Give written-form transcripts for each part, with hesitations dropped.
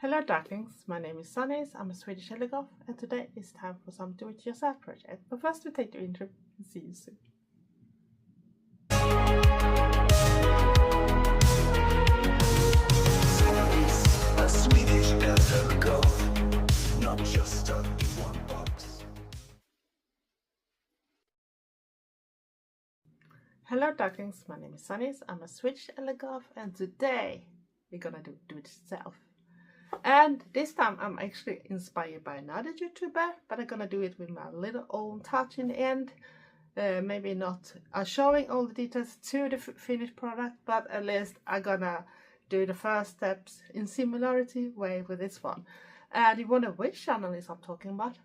Hello darlings, my name is Sanniz, I'm a Swedish Eldergoth, and today is time for some do-it-yourself project. But first we take the intro and see you soon. Sanniz, a Swedish Eldergoth, not just a one box. Hello darlings, my name is Sanniz, I'm a Swedish Eldergoth, and today we're gonna do it yourself. And this time I'm actually inspired by another YouTuber, but I'm gonna do it with my little own touch in the end. Maybe not showing all the details to the finished product, but at least I'm gonna do the first steps in similarity way with this one. And you wonder which channel is I'm talking about?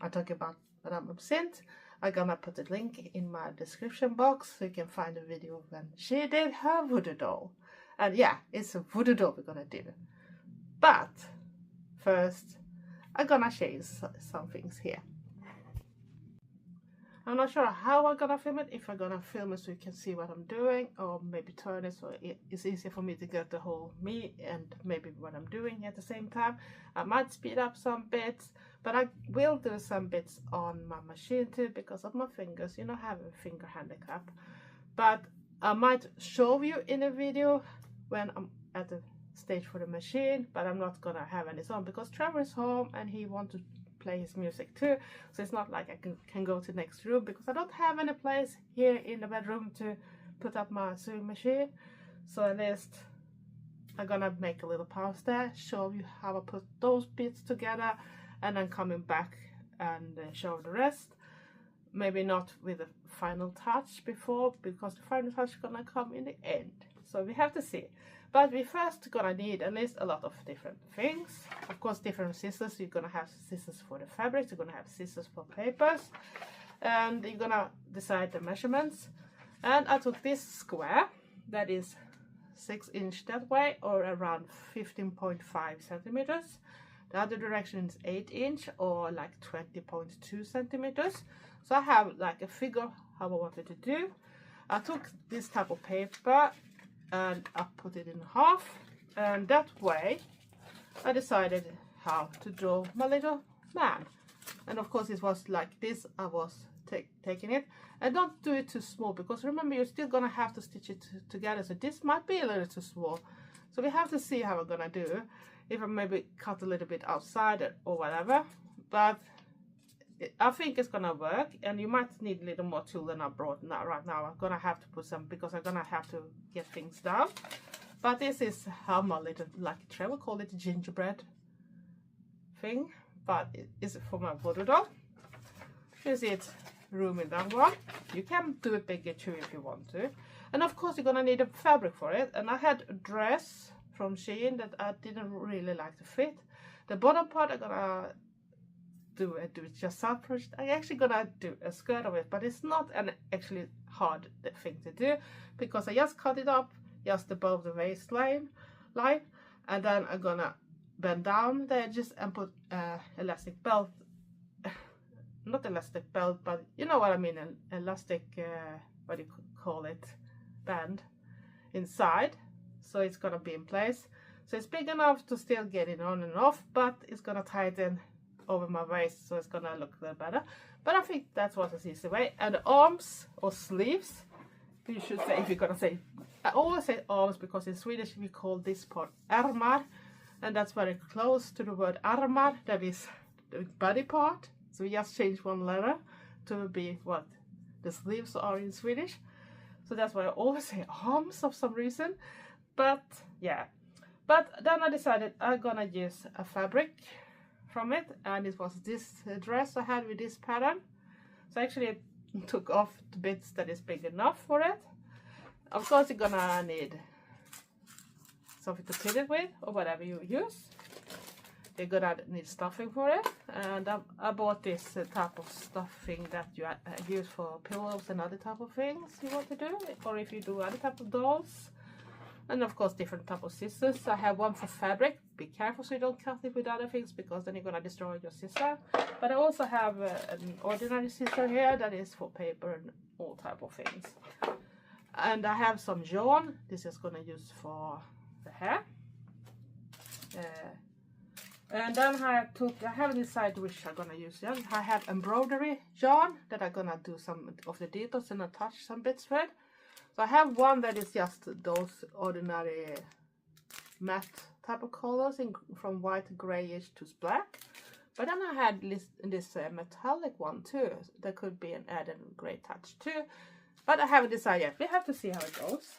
I'm talking about Madame Absinthe. I'm gonna put a link in my description box so you can find a video when she did her Voodoo Doll. And yeah, it's a Voodoo Doll we're gonna do. But first, I'm gonna show you some things here. I'm not sure how I'm gonna film it, if I'm gonna film it so you can see what I'm doing, or maybe turn it so it's easier for me to get the whole me and maybe what I'm doing at the same time. I might speed up some bits, but I will do some bits on my machine too because of my fingers. You know, I have a finger handicap. But I might show you in a video when I'm at the stage for the machine, but I'm not gonna have any song because Trevor is home and he wants to play his music too, so it's not like I can go to the next room because I don't have any place here in the bedroom to put up my sewing machine. So at least I'm gonna make a little pause there, show you how I put those bits together, and then coming back and show the rest. Maybe not with the final touch before, because the final touch is gonna come in the end, so we have to see. But we first gonna need at least a lot of different things. Of course, different scissors. You're gonna have scissors for the fabrics, you're gonna have scissors for papers, and you're gonna decide the measurements. And I took this square that is 6 inch that way, or around 15.5 centimeters. The other direction is 8 inch, or like 20.2 centimeters. So I have like a figure how I wanted to do. I took this type of paper and I put it in half, and that way I decided how to draw my little man. And of course it was like this. I was taking it, and don't do it too small because remember you're still gonna have to stitch it together, so this might be a little too small. So we have to see how we're gonna do, if I maybe cut a little bit outside it or whatever, but I think it's gonna work. And you might need a little more tool than I brought now. Right now I'm gonna have to put some, because I'm gonna have to get things down. But this is how my little, like Trevor called it, gingerbread thing, but it is for my Voodoo Doll. You see it's room in that one. You can do it bigger too if you want to. And of course you're gonna need a fabric for it, and I had a dress from Shein that I didn't really like to fit. The bottom part I'm gonna do it yourself project. I'm actually gonna do a skirt of it, but it's not an actually hard thing to do because I just cut it up just above the waistline line, and then I'm gonna bend down the edges and put elastic belt, not elastic belt, but you know what I mean, an elastic what do you call it, band inside, so it's gonna be in place. So it's big enough to still get it on and off, but it's gonna tighten over my waist, so it's gonna look a little better. But I think that's what is easy way. And the arms or sleeves, you should say, if you're gonna say, I always say arms because in Swedish we call this part ärmar, and that's very close to the word armar, that is the body part. So we just change one letter to be what the sleeves are in Swedish. So that's why I always say arms for some reason. But yeah, but then I decided I'm gonna use a fabric from it, and it was this dress I had with this pattern. So I actually took off the bits that is big enough for it. Of course you're gonna need something to pin it with, or whatever you use. You're gonna need stuffing for it, and I bought this type of stuffing that you use for pillows and other type of things you want to do, or if you do other type of dolls. And of course different type of scissors. I have one for fabric. Be careful so you don't cut it with other things, because then you're gonna destroy your scissor. But I also have an ordinary scissor here that is for paper and all type of things. And I have some yarn. This is gonna use for the hair. And then I haven't decided which I'm gonna use yet. I have embroidery yarn that I'm gonna do some of the details and attach some bits with. So I have one that is just those ordinary matte type of colors from white, grayish to black. But then I had this metallic one too. There could be an added gray touch too. But I haven't decided yet. We have to see how it goes.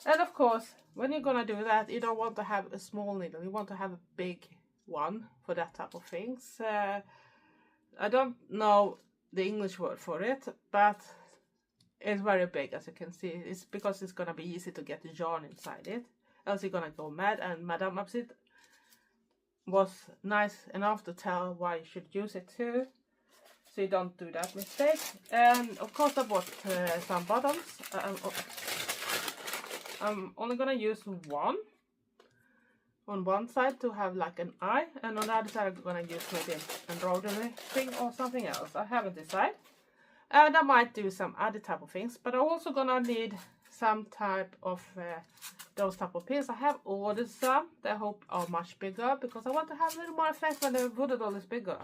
And of course, when you're gonna do that, you don't want to have a small needle. You want to have a big one for that type of things. I don't know the English word for it, but it's very big, as you can see. It's because it's gonna be easy to get the yarn inside it, else you're gonna go mad. And Madame Absinthe was nice enough to tell why you should use it too, so you don't do that mistake. And of course I bought some bottoms. I'm only gonna use one on one side to have like an eye, and on the other side I'm gonna use maybe an embroidery thing or something else. I haven't decided. And I might do some other type of things, but I'm also gonna need some type of those type of pins. I have ordered some that I hope are much bigger, because I want to have a little more effect when the Voodoo Doll is bigger.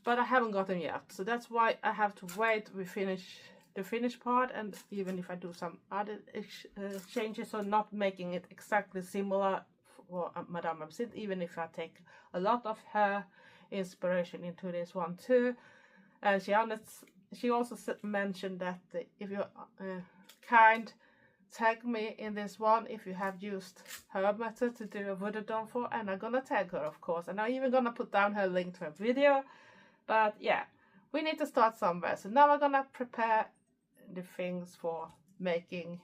But I haven't got them yet, so that's why I have to wait. We finish the finished part, and even if I do some other changes, or not making it exactly similar for Madame Absinthe, even if I take a lot of her inspiration into this one too. And she also mentioned that if you're kind, tag me in this one if you have used her method to do a Voodoo Doll for, and I'm gonna tag her, of course, and I'm even gonna put down her link to her video. But yeah, we need to start somewhere. So now I'm gonna prepare the things for making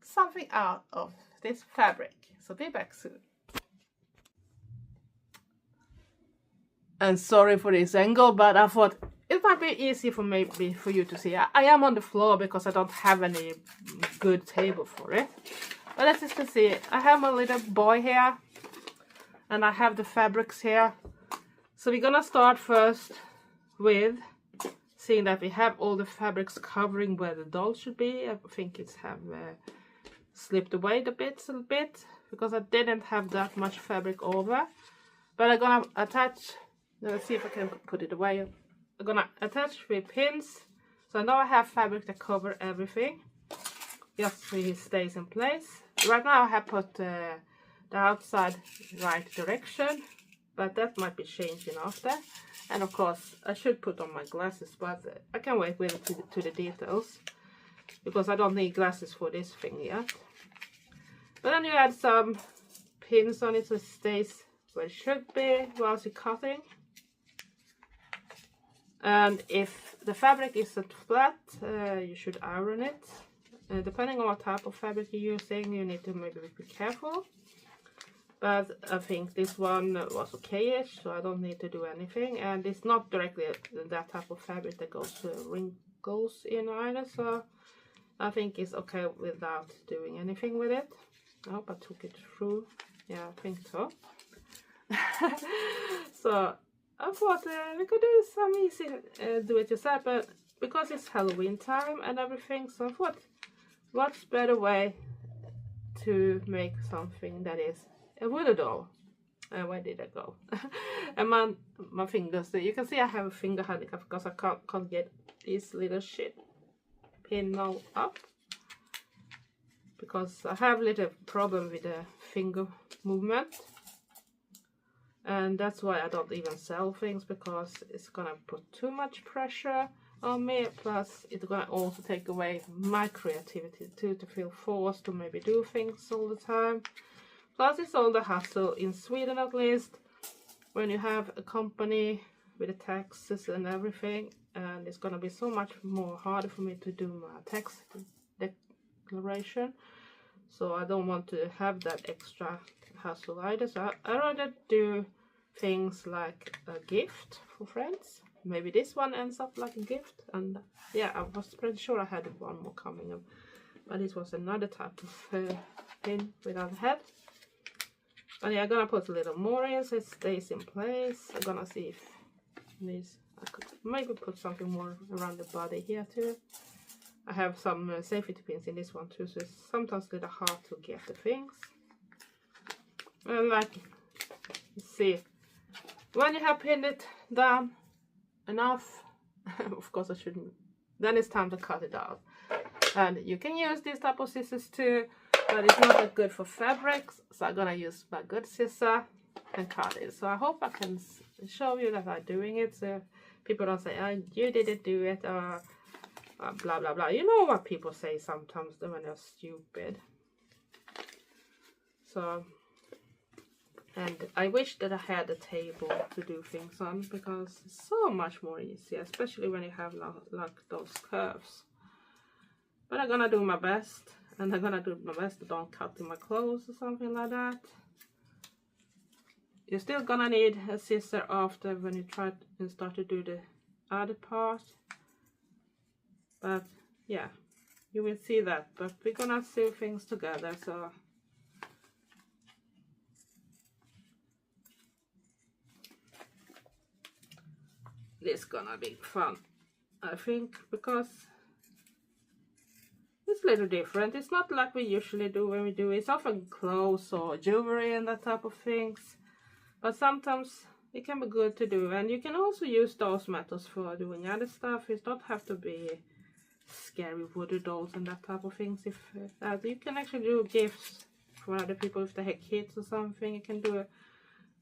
something out of this fabric. So be back soon. And sorry for this angle, but I thought it might be easy for you to see. I am on the floor because I don't have any good table for it. But as you can see, I have my little boy here, and I have the fabrics here. So we're gonna start first with seeing that we have all the fabrics covering where the doll should be. I think it's have slipped away the bits a little bit, because I didn't have that much fabric over. But I'm gonna attach, let's see if I can put it away. I'm gonna attach with pins, so now I have fabric that cover everything, just so it stays in place. Right now I have put the outside right direction, but that might be changing after. And of course I should put on my glasses, but I can wait with it to the details, because I don't need glasses for this thing yet. But then you add some pins on it so it stays where it should be whilst you're cutting. And if the fabric isn't flat, you should iron it. Depending on what type of fabric you're using, you need to maybe be careful. But I think this one was okay-ish, so I don't need to do anything. And it's not directly that type of fabric that goes to wrinkles in either, so I think it's okay without doing anything with it. I hope I took it through. Yeah, I think so. So I thought we could do some easy do-it-yourself, but because it's Halloween time and everything, so I thought, what's better way to make something that is a Voodoo Doll? Where did I go? And my fingers, you can see I have a finger handicap because I can't get this little shit pin now up, because I have a little problem with the finger movement. And that's why I don't even sell things, because it's gonna put too much pressure on me. Plus it's gonna also take away my creativity too, to feel forced to maybe do things all the time. Plus it's all the hassle in Sweden, at least, when you have a company with the taxes and everything, and it's gonna be so much more harder for me to do my tax declaration. So I don't want to have that extra hassle either. So I rather do things like a gift for friends. Maybe this one ends up like a gift. And yeah, I was pretty sure I had one more coming up, but this was another type of pin without a head. But yeah, I'm gonna put a little more in so it stays in place. I'm gonna see if this, I could maybe put something more around the body here too. I have some safety pins in this one too, so it's sometimes a little hard to get the things. Like Let's see. When you have pinned it down enough, of course I shouldn't, then it's time to cut it out. And you can use these type of scissors too, but it's not that good for fabrics, so I'm gonna use my good scissor and cut it. So I hope I can show you that I'm doing it, so people don't say, oh, you didn't do it, or blah blah blah. You know what people say sometimes when they're stupid. So, and I wish that I had a table to do things on, because it's so much more easy, especially when you have like those curves. But I'm gonna do my best, and I'm gonna do my best to don't cut in my clothes or something like that. You're still gonna need a scissor after when you try and start to do the other part. But yeah, you will see that. But we're gonna sew things together, so this is gonna be fun, I think, because it's a little different. It's not like we usually do when we do it. It's often clothes or jewelry and that type of things. But sometimes it can be good to do. And you can also use those methods for doing other stuff. It don't have to be scary voodoo dolls and that type of things. If you can actually do gifts for other people if they have kids or something. You can do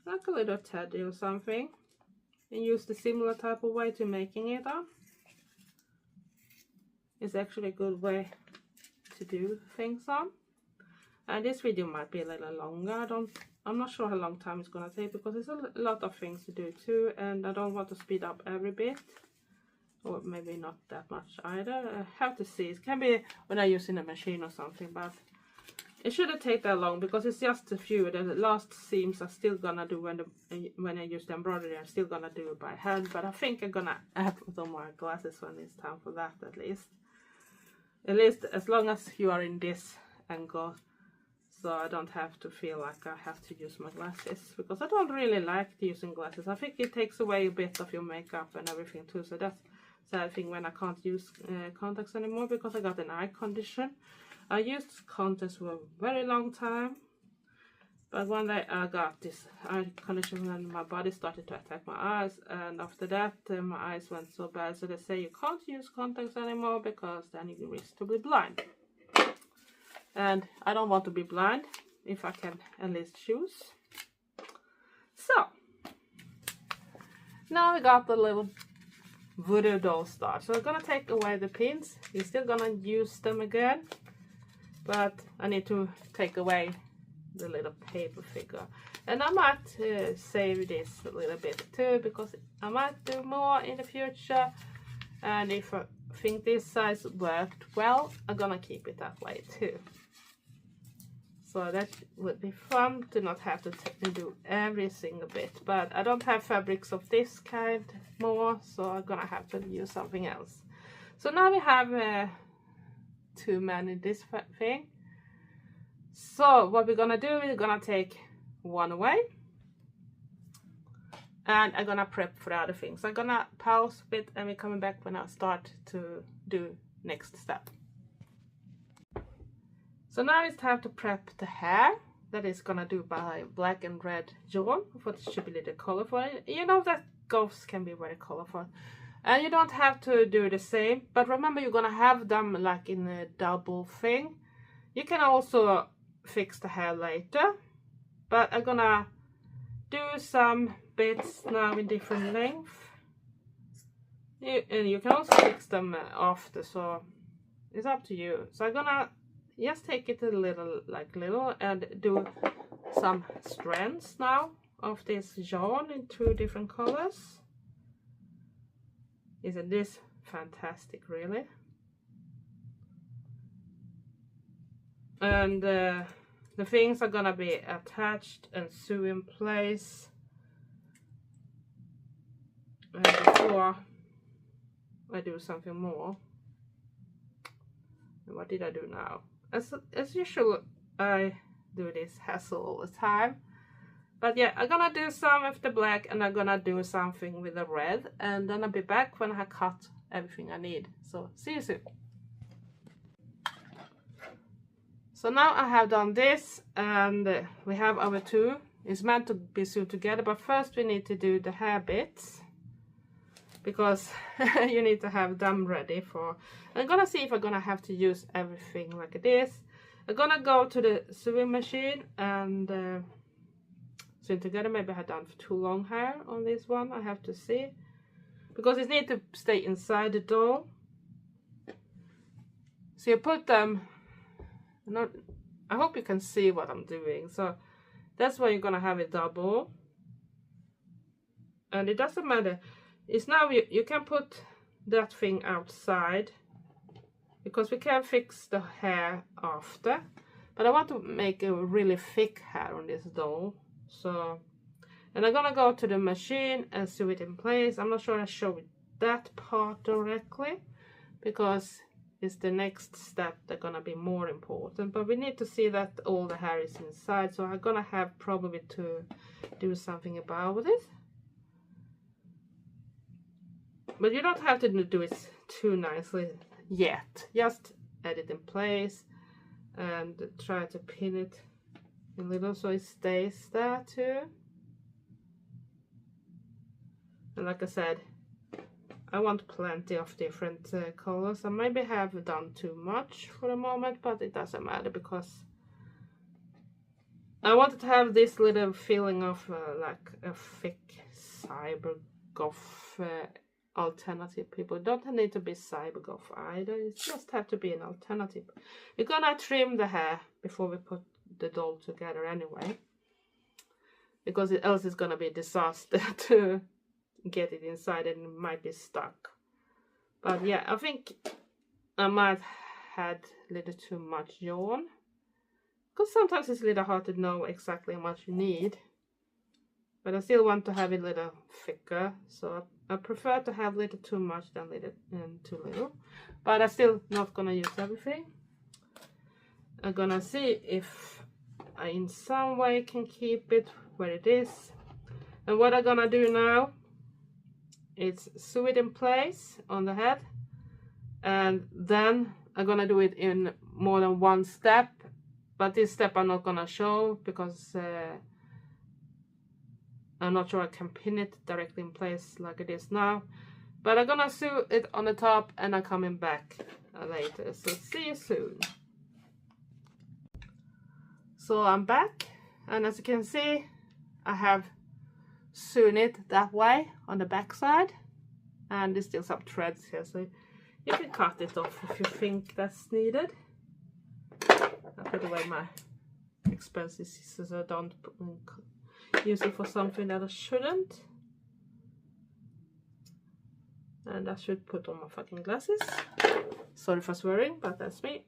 like a little teddy or something. And use the similar type of way to making it up. It's actually a good way to do things on. And this video might be a little longer. I'm not sure how long time it's gonna take, because there's a lot of things to do too, and I don't want to speed up every bit, or maybe not that much either. I have to see. It can be when I use in a machine or something, but it shouldn't take that long, because it's just a few. The last seams I'm still gonna do when I use the embroidery. I'm still gonna do it by hand, but I think I'm gonna add some more glasses when it's time for that, at least as long as you are in this angle, so I don't have to feel like I have to use my glasses, because I don't really like using glasses. I think it takes away a bit of your makeup and everything too, so that's sad thing when I can't use contacts anymore, because I got an eye condition. I used contacts for a very long time, but one day I got this eye condition when my body started to attack my eyes, and after that my eyes went so bad, so they say you can't use contacts anymore, because then you risk to be blind. And I don't want to be blind if I can at least choose. So now we got the little voodoo doll start. So I'm gonna take away the pins. You're still gonna use them again, but I need to take away the little paper figure. And I might save this a little bit too, because I might do more in the future. And if I think this size worked well, I'm gonna keep it that way too. So that would be fun to not have to do every single bit. But I don't have fabrics of this kind more, so I'm gonna have to use something else. So now we have 2 men in this thing. So what we're gonna do is we're gonna take one away, and I'm gonna prep for the other things. I'm gonna pause a bit, and we're coming back when I start to do next step. So now it's time to prep the hair. That is gonna do by black and red yarn, what should be a little colorful. You know that goths can be very colorful, and you don't have to do the same, but remember you're gonna have them like in a double thing. You can also fix the hair later, but I'm gonna do some bits now in different lengths. And you can also fix them after, so it's up to you. So I'm gonna just take it a little and do some strands now of this yarn in 2 different colors. Isn't this fantastic, really? And the things are gonna be attached and sew in place. And before I do something more, what did I do now? As usual, I do this hassle all the time. But yeah, I'm gonna do some with the black, and I'm gonna do something with the red, and then I'll be back when I cut everything I need. So see you soon. So now I have done this, and we have our 2 It's meant to be sewed together, but first we need to do the hair bits, because you need to have them ready for. I'm gonna see if I'm gonna have to use everything like this. I'm gonna go to the sewing machine and sew together. Maybe I have done too long hair on this one. I have to see, because it needs to stay inside the doll. So you put them. I hope you can see what I'm doing. So that's why you're gonna have it double, and it doesn't matter. It's now you can put that thing outside, because we can fix the hair after, but I want to make a really thick hair on this doll. So, and I'm gonna go to the machine and sew it in place. I'm not sure I showed that part directly, because it's the next step that's gonna be more important, but we need to see that all the hair is inside, so I'm gonna have probably to do something about it. But you don't have to do it too nicely yet. Just add it in place and try to pin it a little so it stays there too. And like I said, I want plenty of different colors. I maybe have done too much for the moment, but it doesn't matter, because I wanted to have this little feeling of like a thick cyber goth alternative. People don't need to be cyber goth either. It just have to be an alternative. We're gonna trim the hair before we put the doll together anyway, because else it's gonna be a disaster to get it inside and it might be stuck. But yeah, I think I might had a little too much yarn, because sometimes it's a little hard to know exactly how much you need, but I still want to have it a little thicker, so I prefer to have a little too much than too little. But I'm still not gonna use everything. I'm gonna see if I in some way can keep it where it is. And what I'm gonna do now is sew it in place on the head, and then I'm gonna do it in more than one step, but this step I'm not gonna show, because I'm not sure I can pin it directly in place like it is now. But I'm gonna sew it on the top, and I'm coming back later, so see you soon. So I'm back, and as you can see, I have sewn it that way on the back side, and there's still some threads here, so you can cut it off if you think that's needed. I put away my expensive scissors, so I don't use it for something that I shouldn't. And I should put on my fucking glasses. Sorry for swearing, but that's me.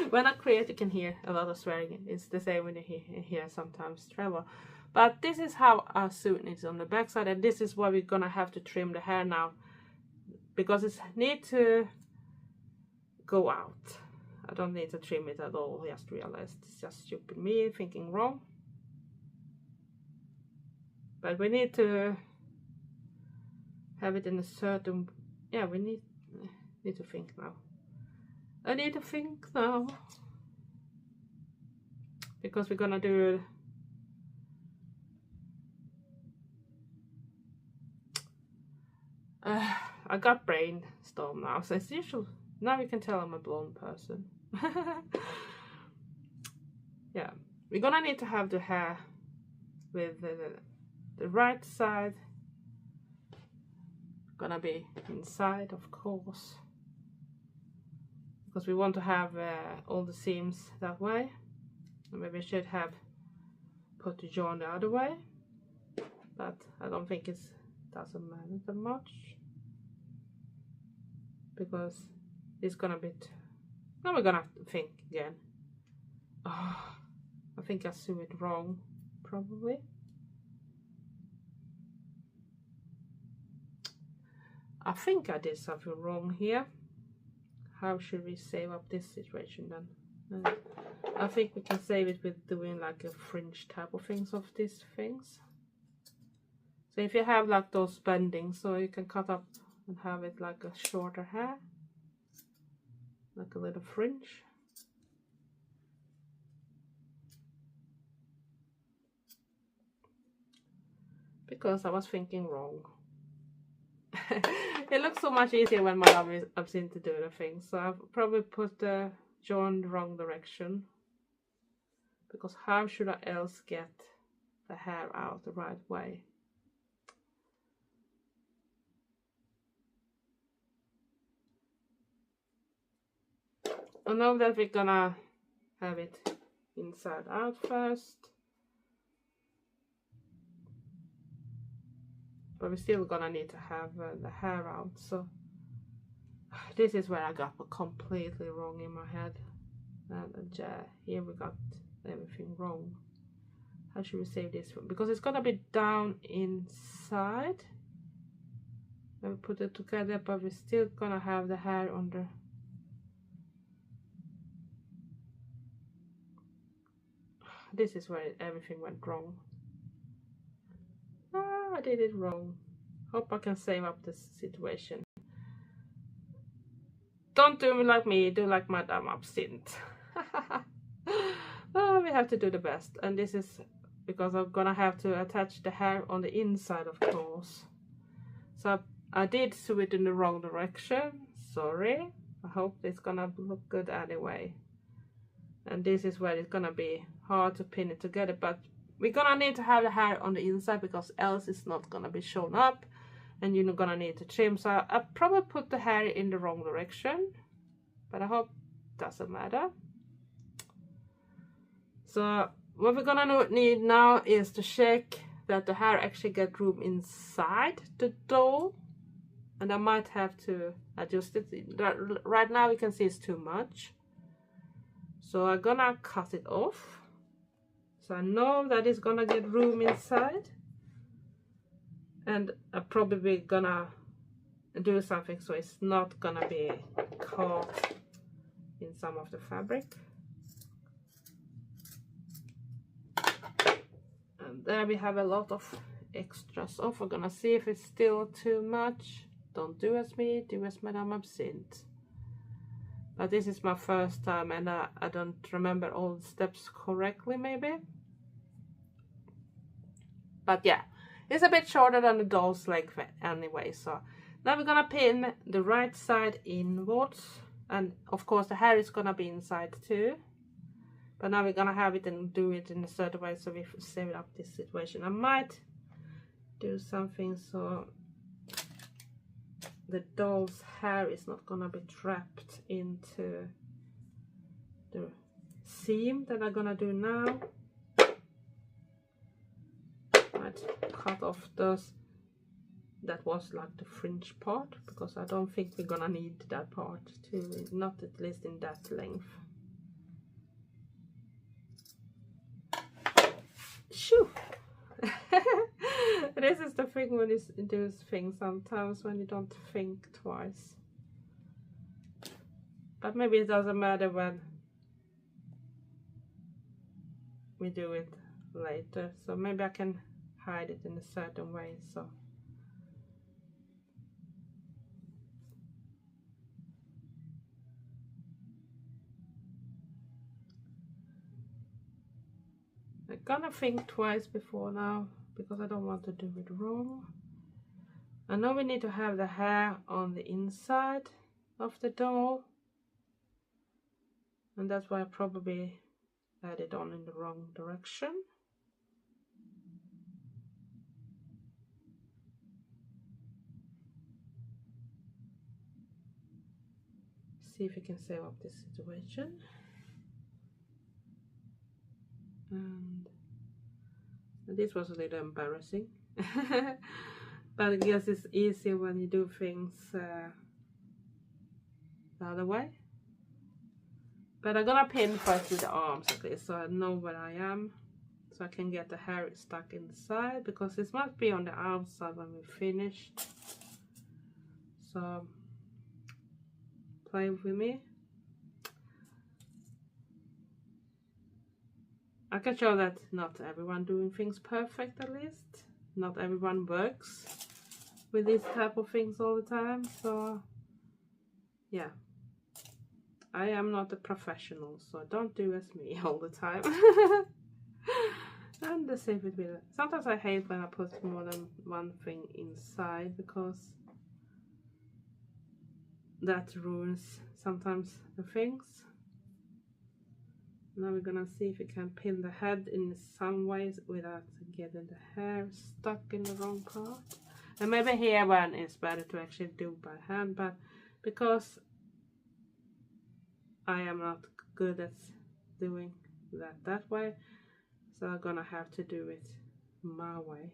When I create, you can hear a lot of swearing. It's the same when you hear sometimes travel. But this is how our suit is on the back side, and this is why we're gonna have to trim the hair now, because it needs to go out. I don't need to trim it at all. I just realized it's just stupid me thinking wrong. But we need to have it in a certain, yeah, we need to think now. I need to think now, because we're gonna do I got brainstorm now, so it's usual. Now you can tell I'm a blonde person. Yeah, we're gonna need to have the hair with the right side gonna be inside, of course, because we want to have all the seams that way. Maybe I should have put the yarn the other way, but I don't think it doesn't matter that much, because it's gonna be now we're gonna have to think again. Oh, I think I sew it wrong, probably. I think I did something wrong here. How should we save up this situation then? I think we can save it with doing like a fringe type of things of these things. So if you have like those bendings, so you can cut up and have it like a shorter hair, like a little fringe. because I was thinking wrong. It looks so much easier when Madame is Absinthe to do the thing, so I've probably put the join the wrong direction, because how should I else get the hair out the right way? I know that we're gonna have it inside out first, but we're still gonna need to have the hair out. So this is where I got completely wrong in my head, and here we got everything wrong. How should we save this one? Because it's gonna be down inside when we put it together, but we're still gonna have the hair under. This is where everything went wrong. Ah, I did it wrong. Hope I can save up this situation. Don't do me like me, do like Madame Absinthe. Oh, we have to do the best. And this is because I'm gonna have to attach the hair on the inside, of course. So I did sew it in the wrong direction. Sorry. I hope it's gonna look good anyway. And this is where it's gonna be hard to pin it together, but we're gonna need to have the hair on the inside, because else it's not gonna be shown up and you're gonna need to trim. So I probably put the hair in the wrong direction, but I hope it doesn't matter. So what we're gonna need now is to check that the hair actually get room inside the doll, and I might have to adjust it. Right now we can see it's too much, so I'm gonna cut it off. So I know that it's gonna get room inside, and I'm probably gonna do something so it's not gonna be caught in some of the fabric. And there we have a lot of extras off. We're gonna see if it's still too much. Don't do as me, do as Madame Absinthe. But this is my first time, and I don't remember all the steps correctly, maybe. But yeah, it's a bit shorter than the doll's leg anyway. So now we're gonna pin the right side inwards, and of course the hair is gonna be inside too. But now we're gonna have it and do it in a certain way, so we save up this situation. I might do something so the doll's hair is not gonna be trapped into the seam that I'm gonna do now. Might cut off those, that was like the fringe part, because I don't think we're gonna need that part too, not at least in that length. Shoo! This is the thing when you do things sometimes, when you don't think twice. But maybe it doesn't matter when we do it later. So maybe I can hide it in a certain way. So I'm gonna think twice before now, because I don't want to do it wrong. I know we need to have the hair on the inside of the doll, and that's why I probably had it on in the wrong direction. See if we can save up this situation. And this was a little embarrassing. But I guess it's easier when you do things the other way. But I'm gonna pin first with the arms, okay, so I know where I am, so I can get the hair stuck inside, because this must be on the outside when we finish. So play with me. I can show that not everyone doing things perfect, at least. Not everyone works with these type of things all the time, so yeah. I am not a professional, so don't do as me all the time. And the same with it. Sometimes I hate when I put more than one thing inside because that ruins sometimes the things. Now we're gonna see if we can pin the head in some ways without getting the hair stuck in the wrong part. And maybe here one is better to actually do by hand, but because I am not good at doing that way, so I'm gonna have to do it my way.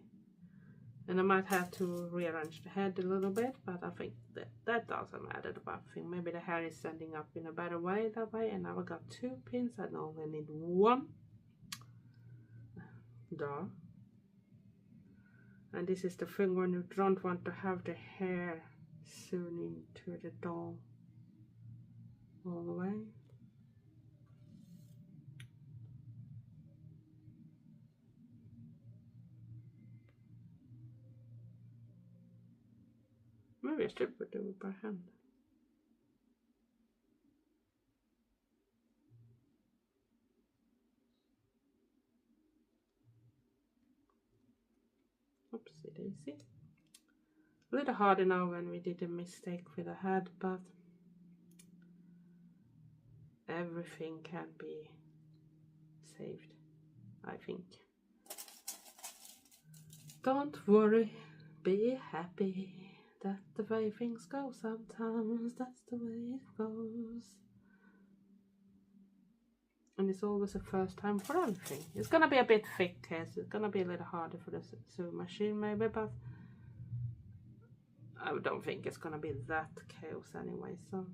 And I might have to rearrange the head a little bit, but I think that doesn't matter. I think maybe the hair is standing up in a better way that way. And now I got 2 pins, I only need 1. Duh. And this is the thing when you don't want to have the hair sewn into the doll all the way. Maybe I should do it by hand. Oopsie daisy. A little harder now when we did a mistake with the head, but everything can be saved, I think. Don't worry, be happy. That's the way things go sometimes, that's the way it goes. And it's always a first time for everything. It's gonna be a bit thick here, so it's gonna be a little harder for the sewing machine maybe, but I don't think it's gonna be that chaos anyway, so.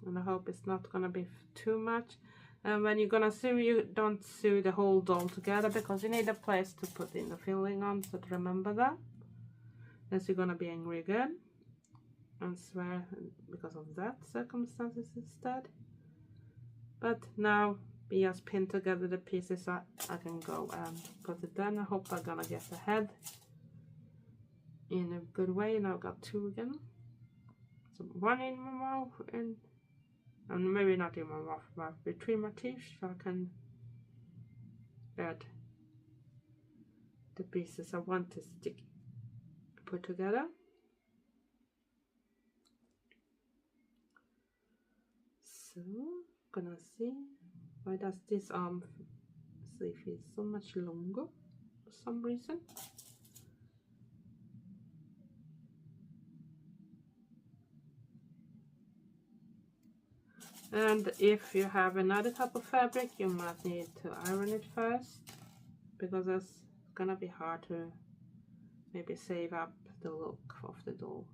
And I hope it's not gonna be too much. And when you're gonna sew, you don't sew the whole doll together because you need a place to put in the filling on, so to remember that. Else you're gonna be angry again and swear because of that circumstances instead. But now we just pin together the pieces so I can go and put it down. I hope I'm gonna get the head in a good way. Now I've got 2 again. So 1 in my mouth and maybe not in my mouth, but between my teeth, so I can add the pieces I want to put together. So, gonna see, why does this arm sleeve feel so much longer for some reason? And if you have another type of fabric, you might need to iron it first, because it's gonna be hard to maybe save up the look of the doll.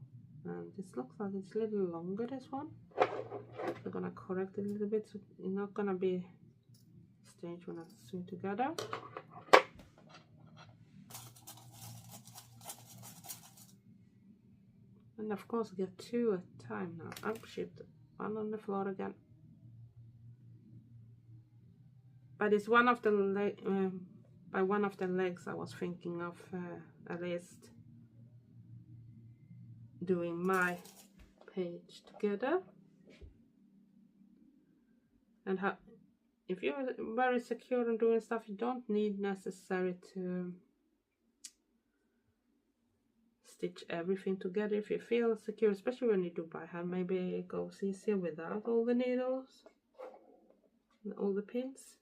And this looks like it's a little longer, this one. I'm gonna correct it a little bit so it's not gonna be strange when I sew it together. And of course get 2 at a time now. Oh shit, 1 on the floor again. But it's one of the by one of the legs I was thinking of at least doing my page together. And if you're very secure in doing stuff, you don't need necessarily to stitch everything together. If you feel secure, especially when you do by hand, maybe it goes easier without all the needles and all the pins.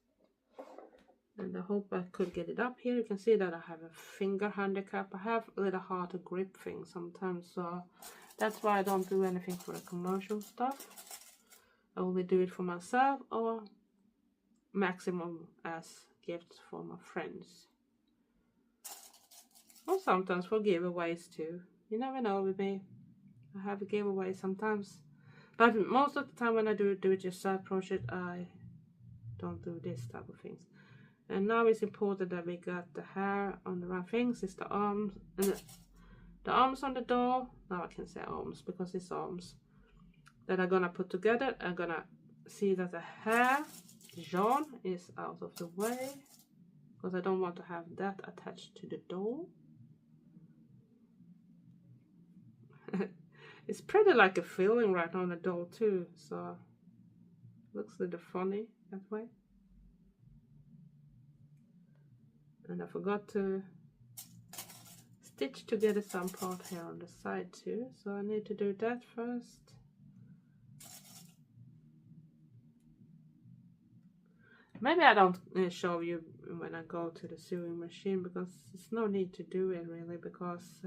And I hope I could get it up here. You can see that I have a finger handicap. I have a little hard to grip things sometimes, so that's why I don't do anything for the commercial stuff. I only do it for myself or maximum as gifts for my friends. Or sometimes for giveaways too. You never know with me. I have a giveaway sometimes. But most of the time when I do it yourself project, I don't do this type of things. And now it's important that we got the hair on the right things. It's the arms and the arms on the doll. Now I can say arms because it's arms that I'm gonna put together. I'm gonna see that the hair yarn is out of the way because I don't want to have that attached to the doll. It's pretty like a filling right on the doll too, so looks a little funny that way. And I forgot to stitch together some part here on the side too, so I need to do that first. Maybe I don't show you when I go to the sewing machine, because there's no need to do it really, because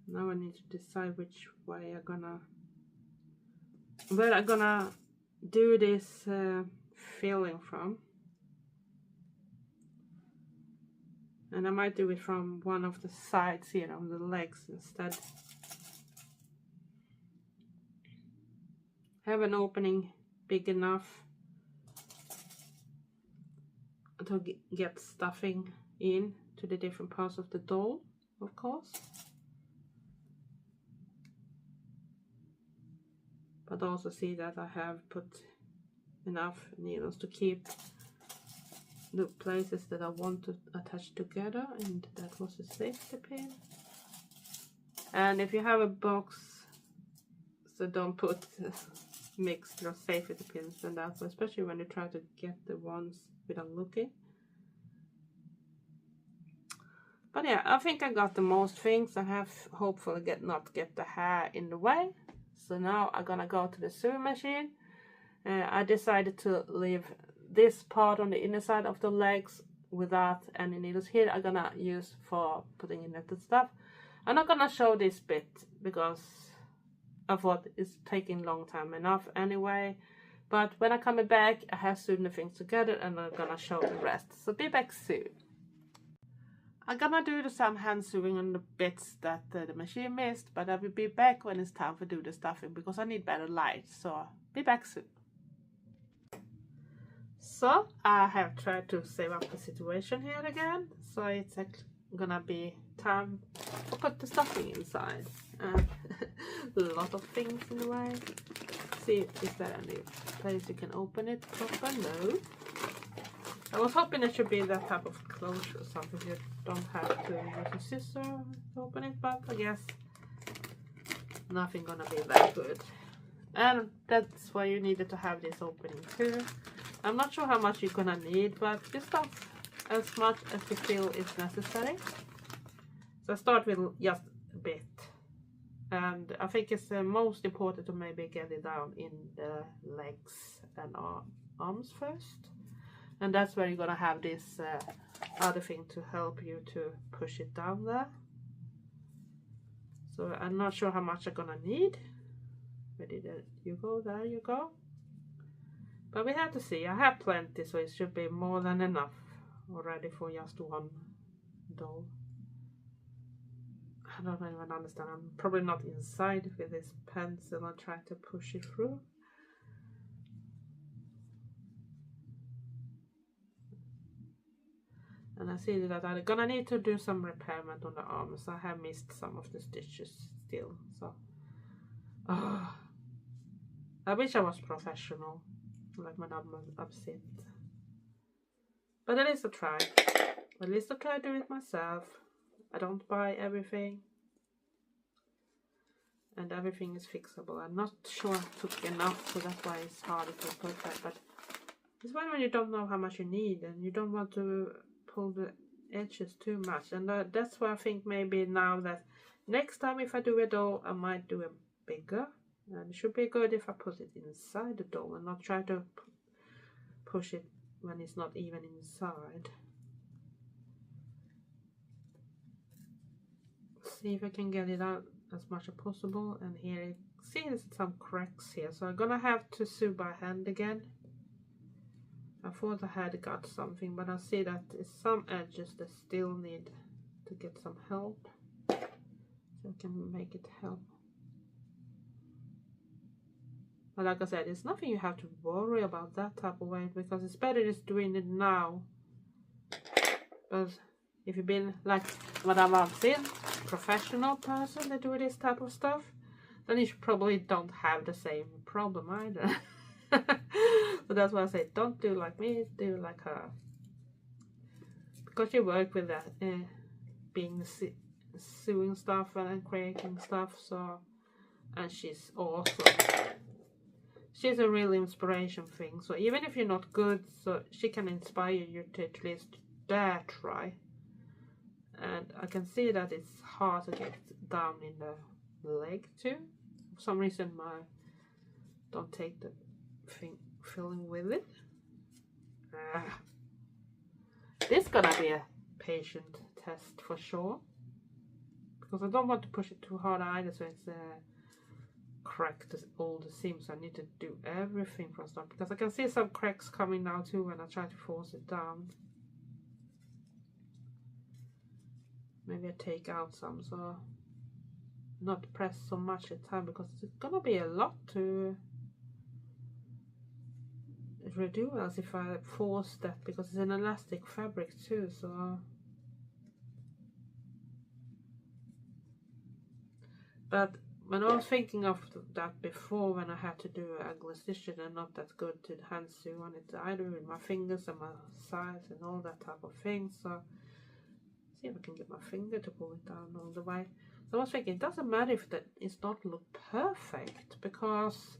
now I need to decide which way where I'm gonna do this filling from. And I might do it from one of the sides here on the legs instead. Have an opening big enough to get stuffing in to the different parts of the doll, of course. But also see that I have put enough needles to keep the places that I want to attach together, and that was a safety pin. And if you have a box, so don't put mixed your safety pins and that, especially when you try to get the ones without looking. But yeah, I think I got the most things. I have hopefully not get the hair in the way. So now I'm gonna go to the sewing machine. I decided to leave this part on the inner side of the legs without any needles here. I'm gonna use for putting in knitted stuff. I'm not gonna show this bit because I thought it's taking long time enough anyway. But when I come back, I have sewn the things together and I'm gonna show the rest. So be back soon. I'm gonna do some hand sewing on the bits that the machine missed, but I will be back when it's time to do the stuffing because I need better light. So be back soon. So I have tried to save up the situation here again. So it's gonna be time to put the stuffing inside. A lot of things in the way. See, is there any place you can open it proper? No. I was hoping it should be that type of closure, something you don't have to use a scissor to open it, but I guess nothing gonna be that good. And that's why you needed to have this opening too. I'm not sure how much you're gonna need, but just stuff as much as you feel is necessary. So I start with just a bit. And I think it's most important to maybe get it down in the legs and arms first. And that's where you're gonna have this other thing to help you to push it down there. So I'm not sure how much I'm gonna need. Where did you go? There you go. But we have to see. I have plenty, so it should be more than enough already for just one doll. I don't even understand. I'm probably not inside with this pencil and try to push it through. And I see that I'm gonna need to do some repairment on the arms. I have missed some of the stitches still, so I wish I was professional like Madame Absinthe. But at least I try. At least I try to do it myself. I don't buy everything. And everything is fixable. I'm not sure I took enough, so that's why it's harder to put that. But it's when you don't know how much you need and you don't want to pull the edges too much. And that's why I think maybe now that next time if I do a doll, I might do it bigger. And it should be good if I put it inside the doll and not try to push it when it's not even inside. See if I can get it out as much as possible. And here, see there's some cracks here, so I'm gonna have to sew by hand again. I thought I had got something, but I see that there's some edges that still need to get some help, so I can make it help. But like I said, it's nothing you have to worry about that type of way, because it's better just doing it now. But if you've been like Madame Absinthe, professional person that do this type of stuff, then you probably don't have the same problem either. But that's why I say don't do like me, do like her, because you work with that being sewing stuff and creating stuff, so, and she's awesome. she's a real inspiration thing. So even if you're not good, so she can inspire you to at least dare try. And I can see that it's hard to get down in the leg too. For some reason I don't take the filling with it. This is gonna be a patient test for sure, because I don't want to push it too hard either, so it's cracked all the seams. I need to do everything from start, because I can see some cracks coming now too when I try to force it down. Maybe I take out some, so not press so much at a time, because it's gonna be a lot to redo as if I force that, because it's an elastic fabric too. So but when I was thinking of that before, when I had to do angle stitching and not that good to hand sew on it either, with my fingers and my sides and all that type of thing. So see if I can get my finger to pull it down all the way. So I was thinking, it doesn't matter if that is not look perfect, because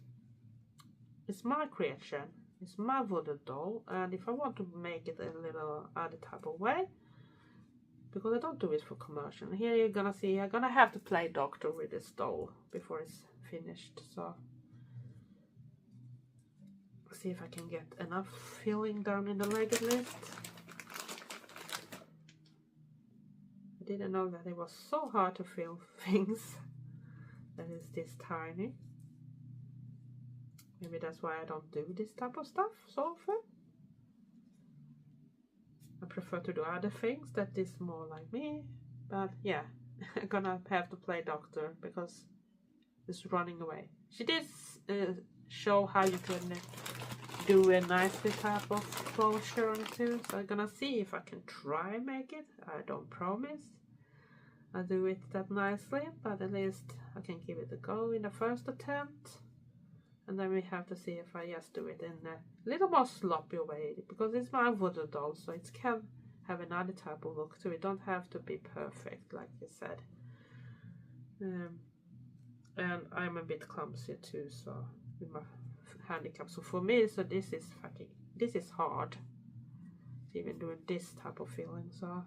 it's my creation, it's my Voodoo doll, and if I want to make it a little other type of way, because I don't do it for commercial. And here you're gonna see I'm gonna have to play doctor with this doll before it's finished. So see if I can get enough filling down in the leg at least. I didn't know that it was so hard to fill things that is this tiny. Maybe that's why I don't do this type of stuff so often. I prefer to do other things that is more like me. But yeah, I'm gonna have to play doctor because it's running away. She did show how you can do a nicely type of closure too. So I'm gonna see if I can try make it. I don't promise I do it that nicely, but at least I can give it a go in the first attempt. And then we have to see if I just do it in a little more sloppy way, because it's my Voodoo doll, so it can have another type of look too. It don't have to be perfect, like you said. And I'm a bit clumsy too, so with my handicap. So for me, so this is hard. Even doing this type of feeling. So,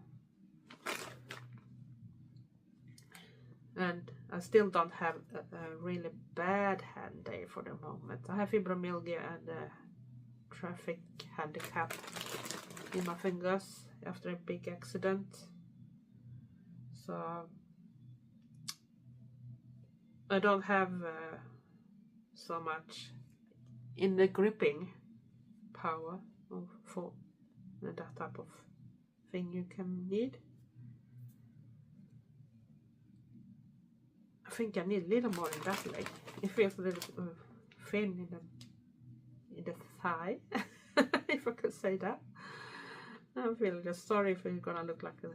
and I still don't have a really bad hand day for the moment. I have fibromyalgia and traffic handicap in my fingers after a big accident. So I don't have so much in the gripping power for that type of thing you can need. I think I need a little more in that leg. It feels a little thin in the thigh, if I could say that. I'm feeling just sorry if it's gonna look like a...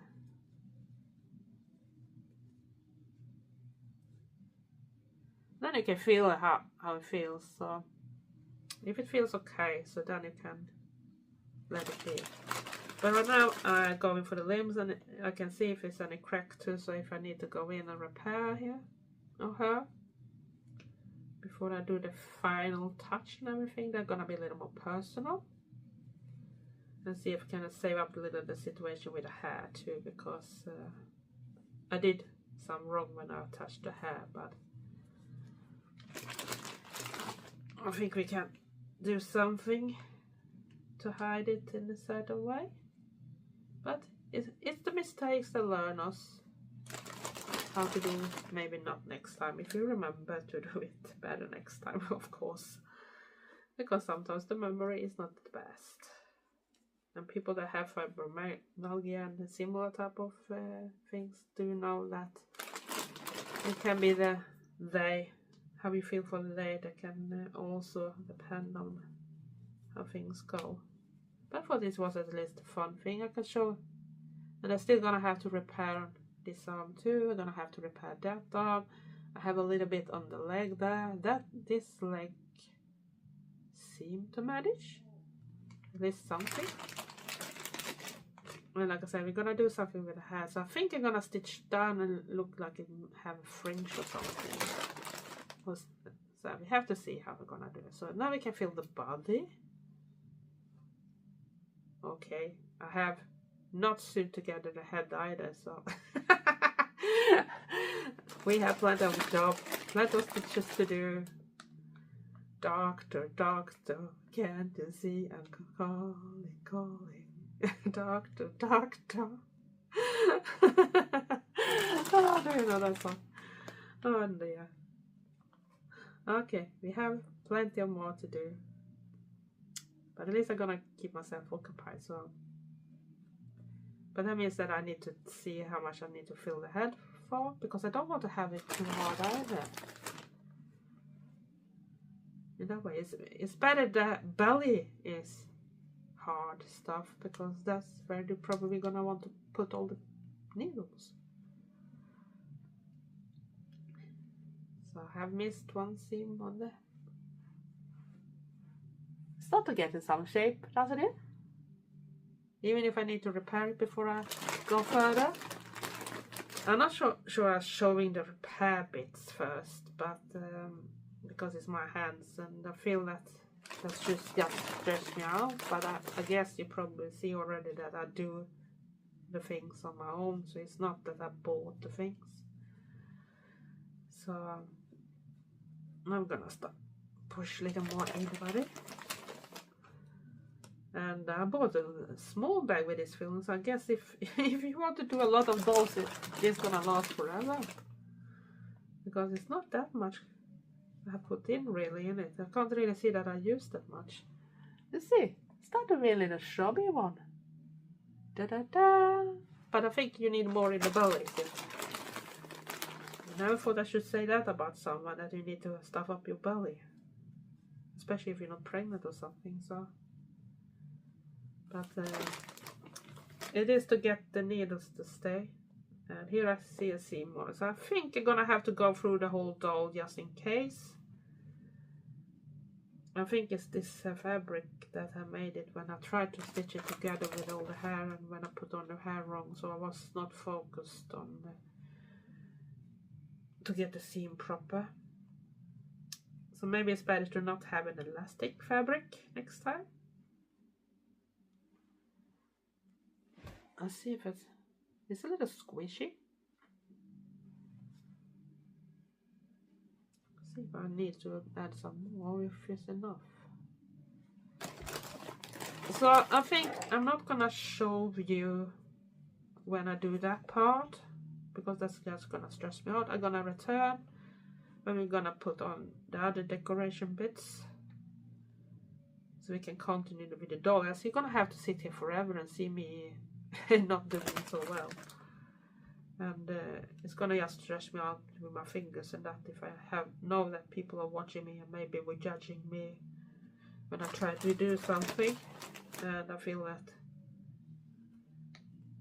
Then you can feel how it feels. So if it feels okay, so then you can let it be. But right now I'm going for the limbs, and I can see if there's any crack too. So if I need to go in and repair here or her before I do the final touch and everything, they're gonna be a little more personal. And see if I can save up a little the situation with the hair too, because I did some wrong when I touched the hair, but I think we can do something to hide it in a certain way. But it's the mistakes that learn us how to do it. Maybe not next time, if you remember to do it better next time, of course, because sometimes the memory is not the best. And people that have fibromyalgia and similar type of things do know that it can be how you feel for the day that can also depend on how things go. But I thought this was at least a fun thing I can show. And I'm still gonna have to repair this arm too. I'm gonna have to repair that arm. I have a little bit on the leg there. This leg seemed to manage. At least something. And like I said, we're gonna do something with the hair. So I think I'm gonna stitch down and look like it have a fringe or something. So we have to see how we're gonna do it. So now we can fill the body. Okay, I have not sewed together the head either, so we have plenty of job, plenty of stitches to do. Doctor, doctor, can't you see I'm calling, calling? Doctor, doctor. Oh, do you know that song? Oh dear. Okay, we have plenty of more to do. But at least I'm gonna keep myself occupied, so. But that means that I need to see how much I need to fill the head for, because I don't want to have it too hard either. In that way, it's better that belly is hard stuff, because that's where you're probably gonna want to put all the needles. So I have missed one seam on there. It's not to get in some shape, doesn't it? Even if I need to repair it before I go further. I'm not sure I'm showing the repair bits first, but because it's my hands, and I feel that that's just stress me out. But I guess you probably see already that I do the things on my own, so it's not that I bought the things. So I'm gonna start push a little more in about it. And I bought a small bag with this film, so I guess if you want to do a lot of those, it's gonna last forever. Because it's not that much I put in really in it. I can't really see that I used that much. You see, it's not a really a shabby one. Da da da. But I think you need more in the belly. I never thought I should say that about someone, that you need to stuff up your belly. Especially if you're not pregnant or something, so. But it is to get the needles to stay. And here I see a seam more. So I think I'm gonna have to go through the whole doll just in case. I think it's this fabric that I made it when I tried to stitch it together with all the hair, and when I put on the hair wrong, so I was not focused on to get the seam proper. So maybe it's better to not have an elastic fabric next time. Let's see if it's a little squishy. See if I need to add some more, if it's enough. So I think I'm not gonna show you when I do that part, because that's just gonna stress me out. I'm gonna return when we're gonna put on the other decoration bits, so we can continue with the doll. As you're gonna have to sit here forever and see me not doing so well, and it's gonna just stress me out with my fingers, and that if I know that people are watching me and maybe we're judging me when I try to do something, and I feel that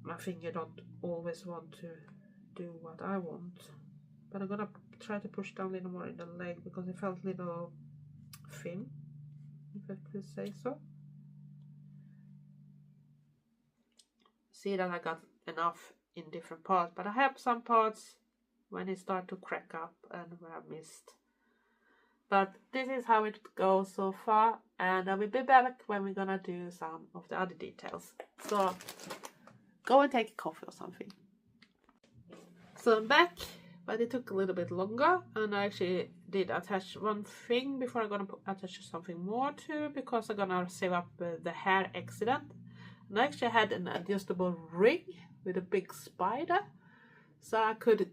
my finger don't always want to do what I want. But I'm gonna try to push down a little more in the leg, because it felt a little thin, if I could say so. See that I got enough in different parts, but I have some parts when it start to crack up and where I missed. But this is how it goes so far, and I will be back when we're gonna do some of the other details. So go and take a coffee or something. So I'm back, but it took a little bit longer, and I actually did attach one thing before I'm gonna attach something more to, because I'm gonna save up the hair accident. And I actually had an adjustable ring with a big spider, so I could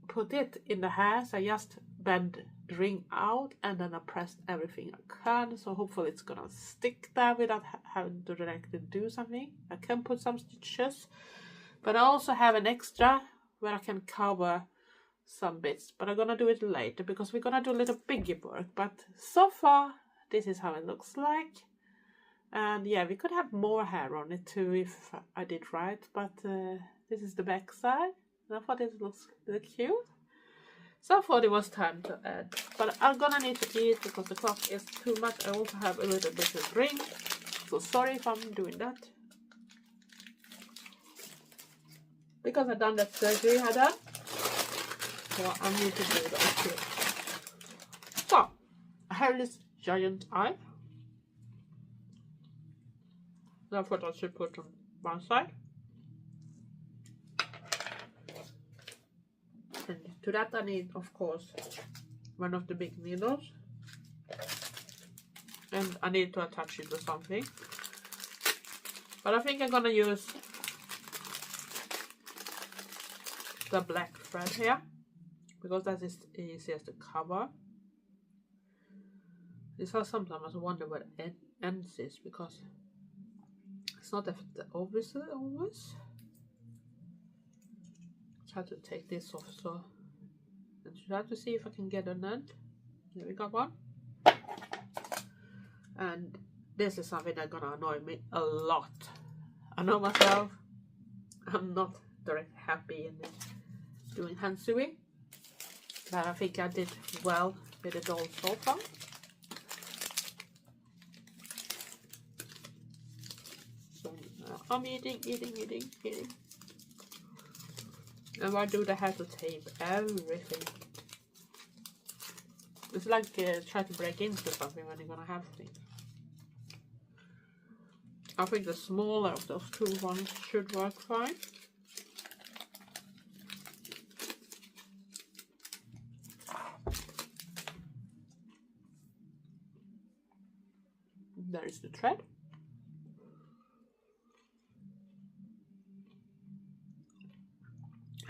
put it in the hair. So I just bend the ring out, and then I pressed everything I can, so hopefully it's gonna stick there without having to directly do something. I can put some stitches, but I also have an extra where I can cover some bits, but I'm gonna do it later, because we're gonna do a little bigger work. But so far this is how it looks like. And yeah, we could have more hair on it too if I did right, but this is the back side, and I thought it looks really cute. So I thought it was time to add, but I'm gonna need to eat because the clock is too much. I also have a little bit of drink, so sorry if I'm doing that, because I've done that surgery I done, so I need to do that too. So have this giant eye. I thought I should put on one side. And to that I need, of course, one of the big needles. And I need to attach it to something. But I think I'm gonna use the black thread here, because that is easiest to cover. This is sometimes I wonder where it ends is, because it's not obviously always. Try to take this off, so and try to see if I can get an end. There we got one. And this is something that's gonna annoy me a lot. I know myself, I'm not directly happy in doing hand sewing, but I think I did well with the doll so far. So I'm eating. And why do they have to tape everything? It's like trying to break into something when you're gonna have things. I think the smaller of those two ones should work fine. There is the thread.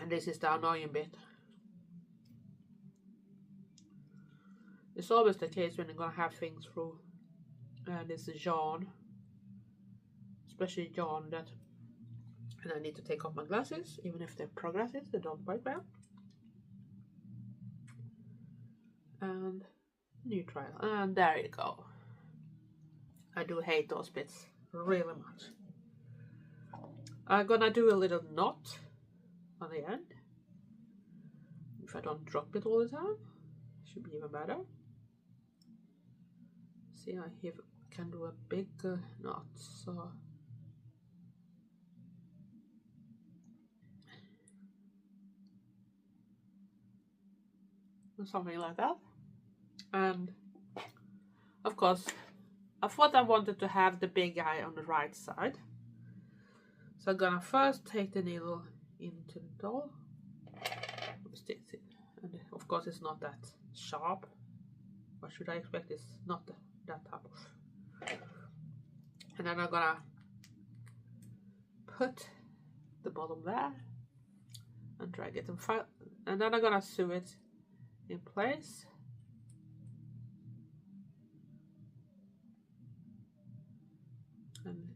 And this is the annoying bit. It's always the case when you're gonna have things through this yarn, especially yarn that, and I need to take off my glasses, even if they're progressive, they don't bite well. And neutral, and there you go. I do hate those bits really much. I'm gonna do a little knot on the end. If I don't drop it all the time, should be even better. See, I can do a bigger knot, so something like that. And of course, I thought I wanted to have the big eye on the right side, so I'm gonna first take the needle into the doll, and of course it's not that sharp. What should I expect? It's not that type of. And then I'm gonna put the bottom there and drag it in front, and then I'm gonna sew it in place. And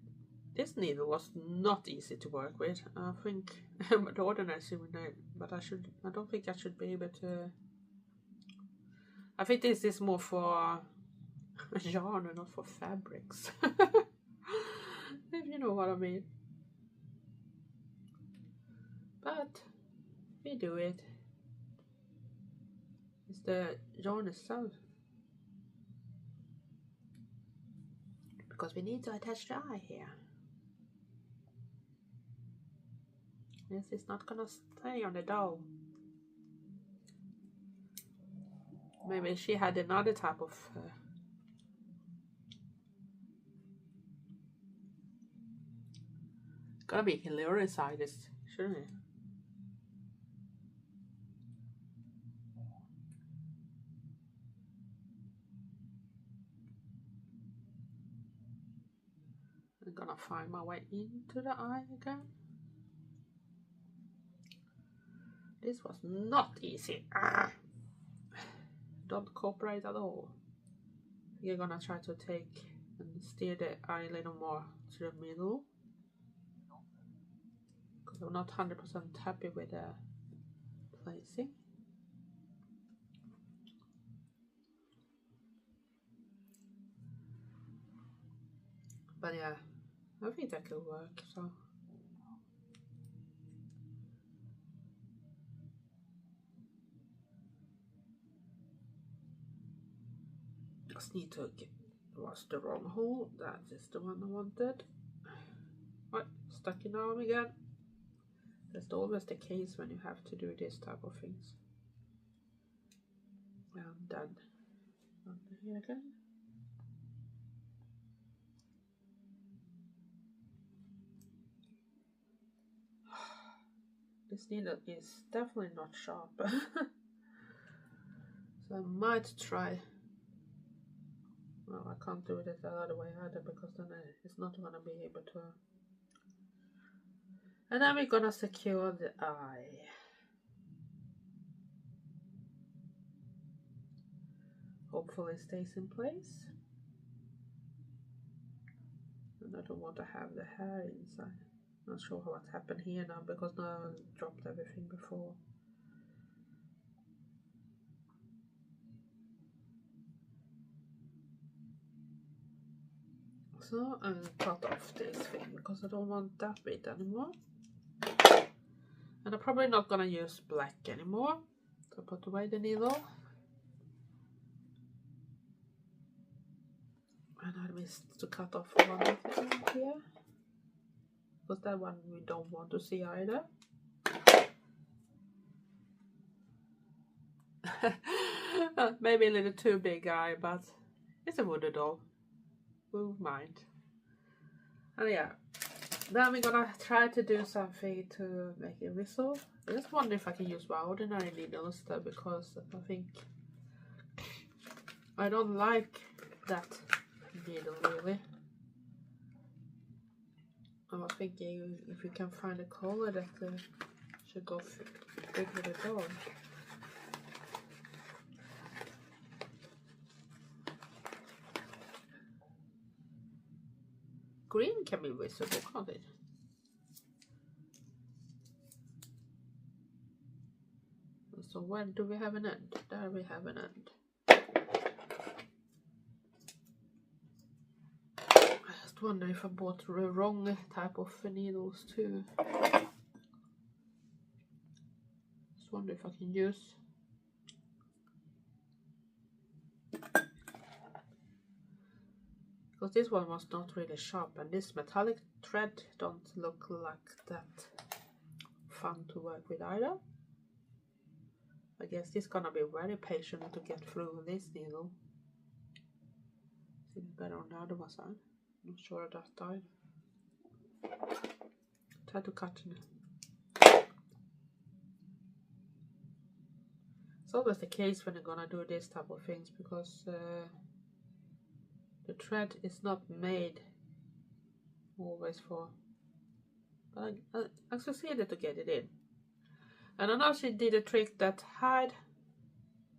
this needle was not easy to work with. I think the ordinary sewing needle, but I don't think I should be able to. I think this is more for yarn and not for fabrics. If you know what I mean. But we do it. It's the yarn itself. Because we need to attach the eye here. This is not gonna stay on the doll. Maybe she had another type of gotta be hilarious side, shouldn't it? I'm gonna find my way into the eye again. This was not easy. Don't cooperate at all. You're gonna try to take and steer the eye a little more to the middle, because I'm not 100% happy with the placing. But yeah, I think that could work. So just need to get, was the wrong hole. That is the one I wanted. What, stuck in arm again? That's always the case when you have to do this type of things. And then under here again. This needle is definitely not sharp. So I might try. Well, I can't do it the other way either because then it's not gonna be able to. And then we're gonna secure the eye. Hopefully it stays in place. And I don't want to have the hair inside. Not sure what happened here now because now I dropped everything before. So I'll cut off this thing because I don't want that bit anymore. And I'm probably not gonna use black anymore. So put away the needle. And I missed to cut off one thing here. Because that one we don't want to see either. Maybe a little too big eye, but it's a voodoo doll. Who mind? And yeah, then we're gonna try to do something to make it whistle. I just wonder if I can use my ordinary needle instead because I think I don't like that needle really. I was thinking if you can find a color that should go good with the doll. Green can be visible, can't it? So when do we have an end? There we have an end. I just wonder if I bought the wrong type of needles too. Just wonder if I can use. Because this one was not really sharp and this metallic thread don't look like that fun to work with either. I guess this is gonna be very patient to get through this needle. Seems better on the other side. Not sure that side. Try to cut it. It's always the case when you're gonna do this type of things because the thread is not made always for. But I succeeded to get it in. And I know she did a trick that hide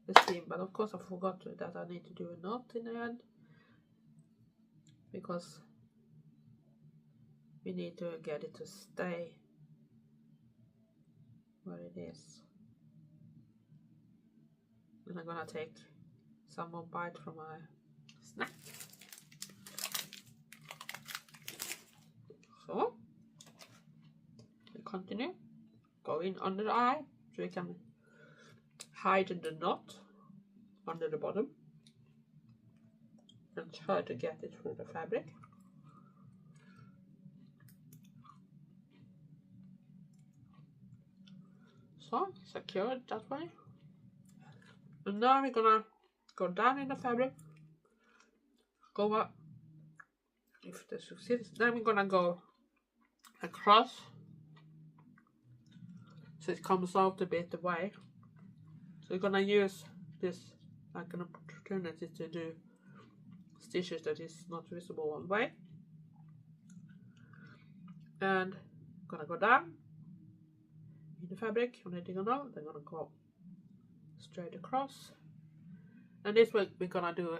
the seam, but of course I forgot that I need to do a knot in the end because we need to get it to stay where it is. And I'm gonna take some more bite from my snack. So we continue. Go in under the eye so you can hide the knot under the bottom and try to get it through the fabric. So secure it that way. And now we're gonna go down in the fabric, go up. If this succeeds, then we're gonna go across. So it comes out a bit away. So we're gonna use this like an opportunity to do stitches that is not visible one way. And gonna go down in the fabric on the diagonal. Then gonna go straight across. And this way we're gonna do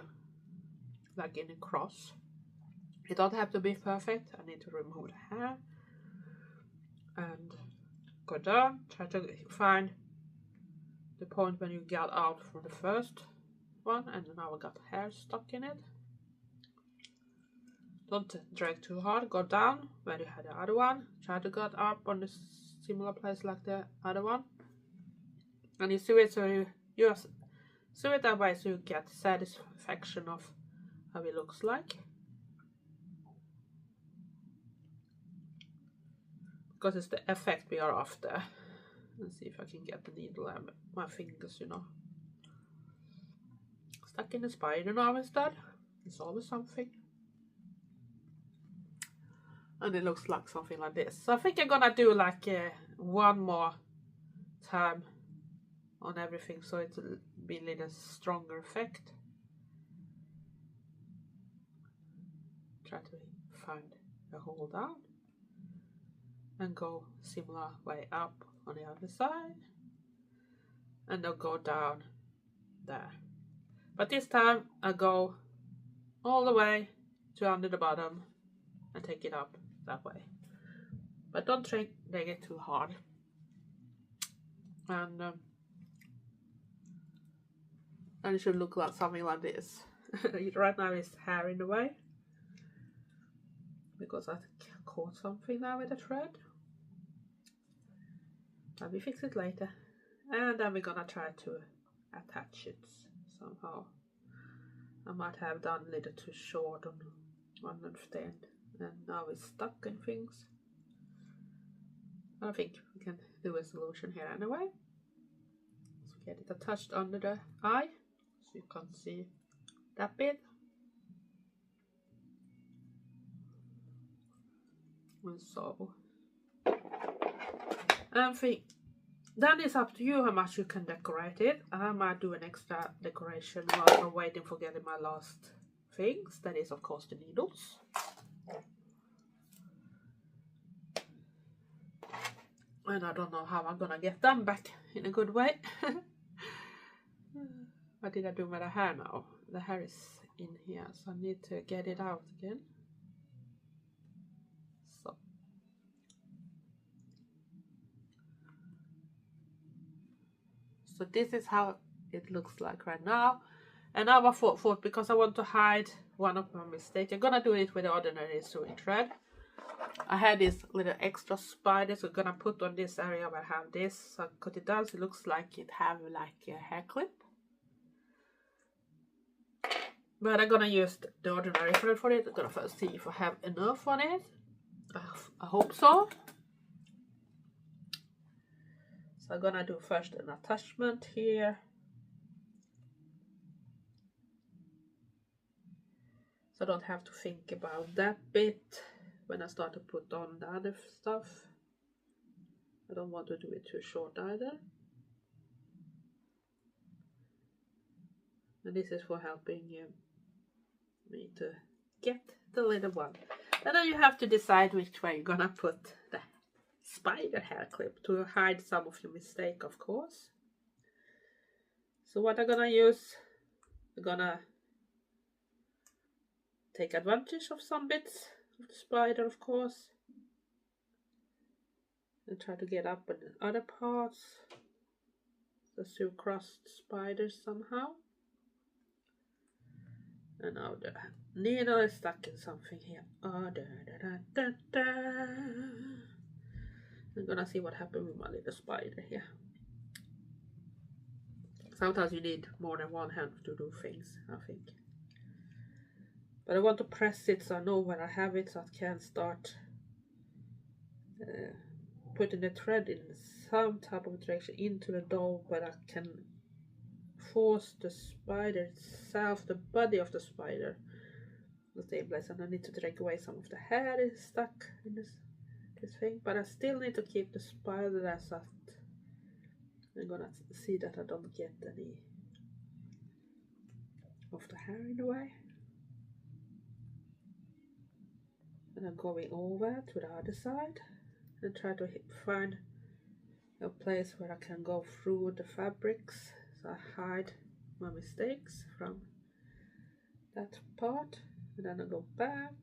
like in a cross. It don't have to be perfect. I need to remove the hair and go down, try to find the point when you get out from the first one, and now I got hair stuck in it. Don't drag too hard, go down where you had the other one, try to get up on the similar place like the other one, and you sew it so you sew it that way so you get satisfaction of how it looks like. Because it's the effect we are after. Let's see if I can get the needle and my fingers, you know, stuck in the spider now instead. It's always something. And it looks like something like this. So I think I'm gonna do like one more time on everything so it'll be a little stronger effect. Try to find a hole down and go similar way up on the other side, and I'll go down there. But this time I go all the way to under the bottom and take it up that way. But don't drag it too hard. And it should look like something like this. Right now it's hair in the way because I caught something now with a thread. But we fix it later. And then we're gonna try to attach it somehow. I might have done a little too short on one of the end, and now it's stuck in things. I think we can do a solution here anyway. So get it attached under the eye so you can see that bit. And so then it's up to you how much you can decorate it. I might do an extra decoration while I'm waiting for getting my last things. That is of course the needles. And I don't know how I'm gonna get them back in a good way. What did I do with the hair now? The hair is in here, so I need to get it out again. So this is how it looks like right now. And now I thought because I want to hide one of my mistakes, I'm gonna do it with the ordinary sewing thread. I had this little extra spider, so I'm gonna put on this area where I have this. So cut it down, so it looks like it have like a hair clip. But I'm gonna use the ordinary thread for it. I'm gonna first see if I have enough on it. I hope so. So I'm gonna do first an attachment here. So I don't have to think about that bit when I start to put on the other stuff. I don't want to do it too short either. And this is for helping me to get the little one. And then you have to decide which way you're gonna put the spider hair clip to hide some of your mistake, of course. So what I'm gonna use, I'm gonna take advantage of some bits of the spider, of course, and try to get up in the other parts. So sew across the spider somehow. And now the needle is stuck in something here. Oh, da, da, da, da, da. I'm gonna see what happened with my little spider here. Sometimes you need more than one hand to do things, I think. But I want to press it so I know where I have it, so I can start putting the thread in some type of direction into the doll, where I can force the spider itself, the body of the spider, the same place. And I need to take away some of the hair that is stuck in this thing, but I still need to keep the spider as that. I'm gonna see that I don't get any of the hair in the way. And I'm going over to the other side and try to find a place where I can go through the fabrics, so I hide my mistakes from that part. And then I go back.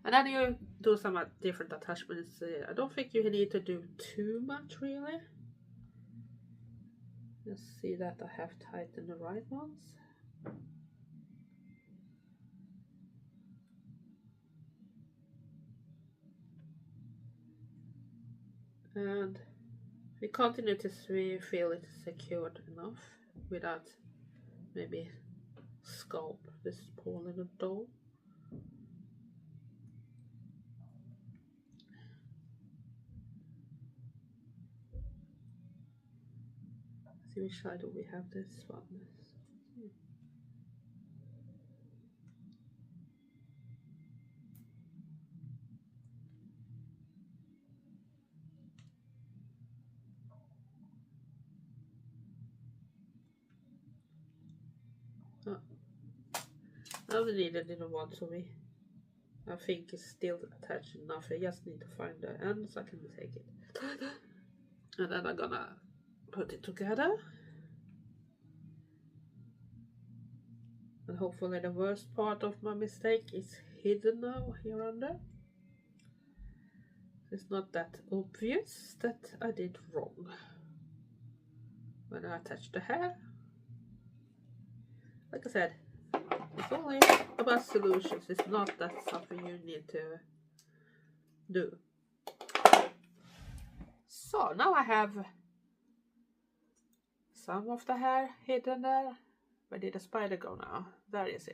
And then you do some different attachments. I don't think you need to do too much really. Just see that I have tightened the right ones. And we continue to feel it secured enough without maybe sculpt this poor little doll. See which side do we have this one? I only need a little one to me. I think it's still attached enough. I just need to find the end so I can take it. And then I'm gonna put it together. And hopefully the worst part of my mistake is hidden now here under. It's not that obvious that I did wrong when I attached the hair. Like I said, it's only about solutions. It's not that something you need to do. So now I have some of the hair hidden there. Where did the spider go now? There it is.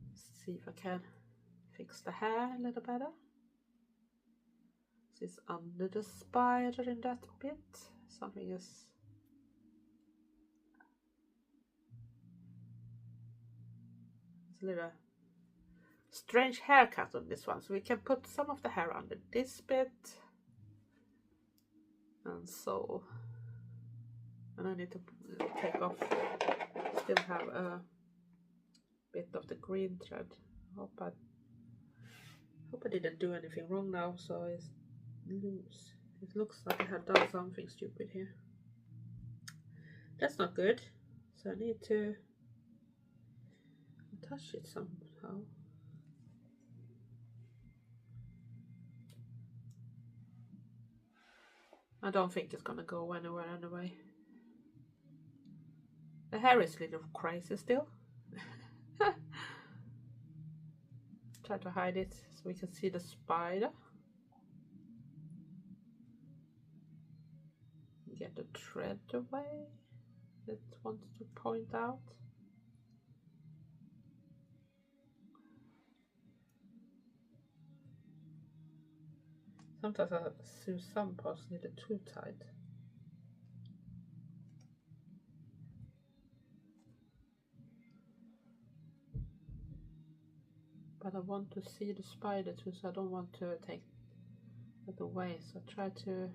Let's see if I can fix the hair a little better. It's under the spider in that bit. Something is... It's a little strange haircut on this one. So we can put some of the hair under this bit. And so... And I need to take off, still have a bit of the green thread. Hope I didn't do anything wrong now, so it's loose. It looks like I have done something stupid here. That's not good. So I need to touch it somehow. I don't think it's gonna go anywhere anyway. The hair is a little crazy still. Try to hide it so we can see the spider. Get the thread away that wants to point out. Sometimes I sew some parts a little too tight. But I want to see the spider too, so I don't want to take it away. So I try to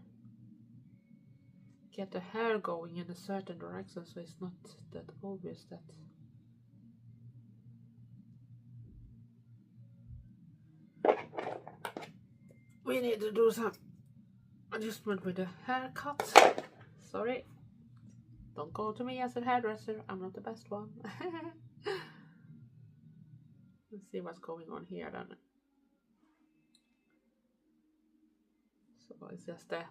get the hair going in a certain direction so it's not that obvious that we need to do some adjustment with the haircut. Sorry, don't go to me as a hairdresser, I'm not the best one. Let's see what's going on here then. So it's just a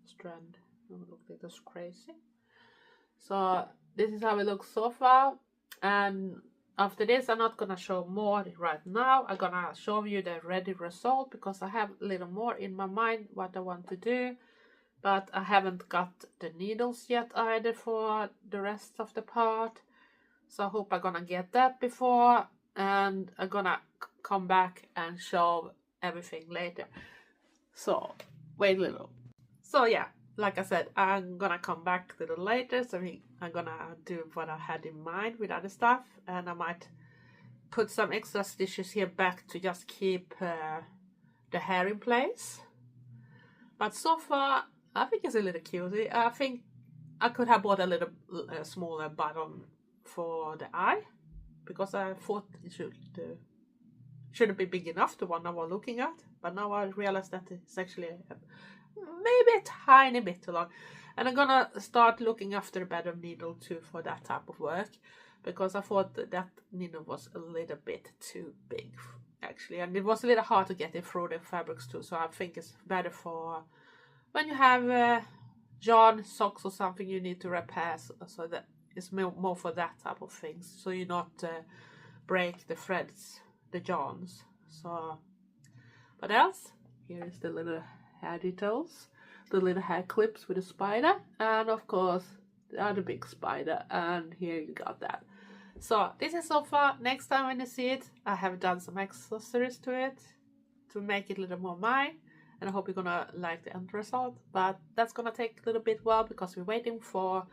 strand. It look like that's crazy. So this is how it looks so far, and after this I'm not gonna show more right now. I'm gonna show you the ready result because I have a little more in my mind what I want to do, but I haven't got the needles yet either for the rest of the part. So I hope I'm gonna get that before, and I'm gonna come back and show everything later. So wait a little. So yeah, like I said, I'm gonna come back a little later. So I'm gonna do what I had in mind with other stuff, and I might put some extra stitches here back to just keep the hair in place. But so far I think it's a little cutie. I think I could have bought a little smaller button for the eye, because I thought it shouldn't be big enough, the one I was looking at, but now I realized that it's actually maybe a tiny bit too long, and I'm gonna start looking after a better needle too for that type of work, because I thought that needle was a little bit too big actually, and it was a little hard to get it through the fabrics too. So I think it's better for when you have yarn, socks or something you need to repair, so that it's more for that type of things, so you not break the threads, the yarns. So what else? Here is the little hair details, the little hair clips with a spider, and of course the other big spider, and here you got that. So this is so far. Next time when you see it, I have done some accessories to it to make it a little more mine, and I hope you're gonna like the end result. But that's gonna take a little bit while because we're waiting for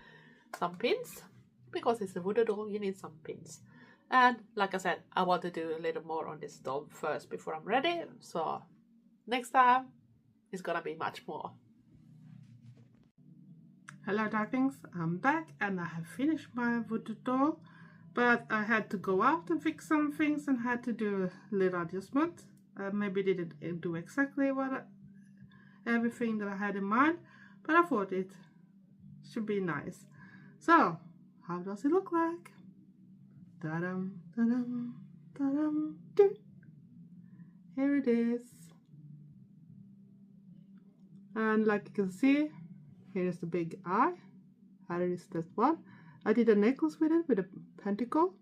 some pins, because it's a voodoo doll, you need some pins. And like I said, I want to do a little more on this doll first before I'm ready, so next time it's gonna be much more. Hello darlings, I'm back and I have finished my voodoo doll, but I had to go out and fix some things and had to do a little adjustment. Maybe didn't do exactly everything that I had in mind, but I thought it should be nice. So, how does it look like? Ta-dum, ta-dum, ta-dum, doo. Here it is. And like you can see, here is the big eye. Here is that one. I did a necklace with it with a pentacle.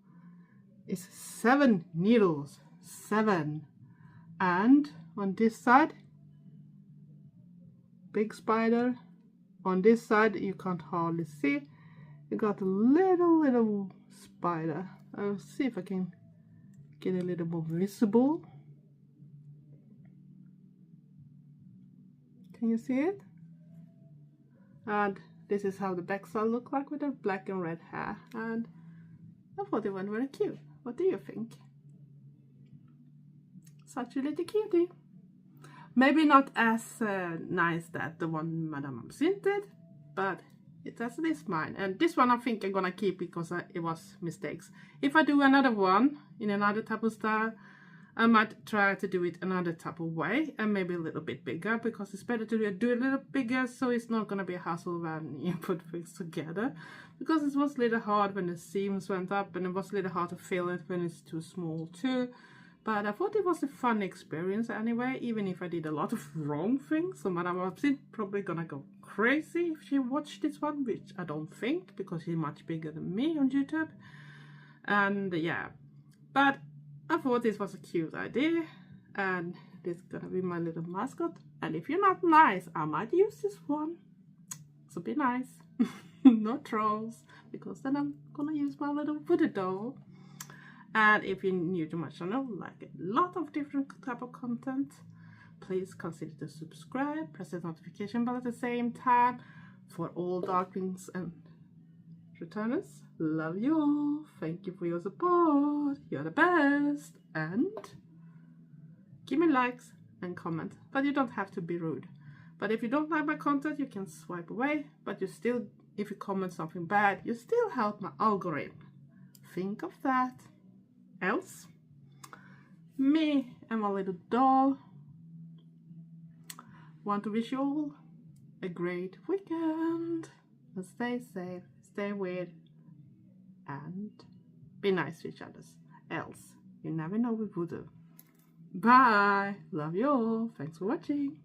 It's 7 needles. 7. And on this side, big spider. On this side, you can't hardly see. You got a little spider. I'll see if I can get a little more visible. Can you see it? And this is how the backside look like with the black and red hair. And I thought it went very cute. What do you think? Such a little cutie. Maybe not as nice that the one Madame Absinthe did, but it has this mine. And this one I think I'm gonna keep because it was mistakes. If I do another one in another type of style, I might try to do it another type of way and maybe a little bit bigger, because it's better to do it a little bigger so it's not gonna be a hassle when you put things together, because it was a little hard when the seams went up and it was a little hard to fill it when it's too small too. But I thought it was a fun experience anyway, even if I did a lot of wrong things. So Madame Absinthe probably gonna go crazy if she watched this one, which I don't think, because she's much bigger than me on YouTube. And yeah, but I thought this was a cute idea, and this is gonna be my little mascot. And if you're not nice, I might use this one. So be nice, not trolls, because then I'm gonna use my little voodoo doll. And if you're new to my channel, like a lot of different type of content, please consider to subscribe, press the notification bell at the same time for all darklings and returners. Love you all. Thank you for your support. You're the best. And give me likes and comment, but you don't have to be rude. But if you don't like my content, you can swipe away, but you still, if you comment something bad, you still help my algorithm. Think of that. Else, me and my little doll want to wish you all a great weekend. And stay safe, stay weird, and be nice to each other. Else, you never know with voodoo. Bye. Love you all. Thanks for watching.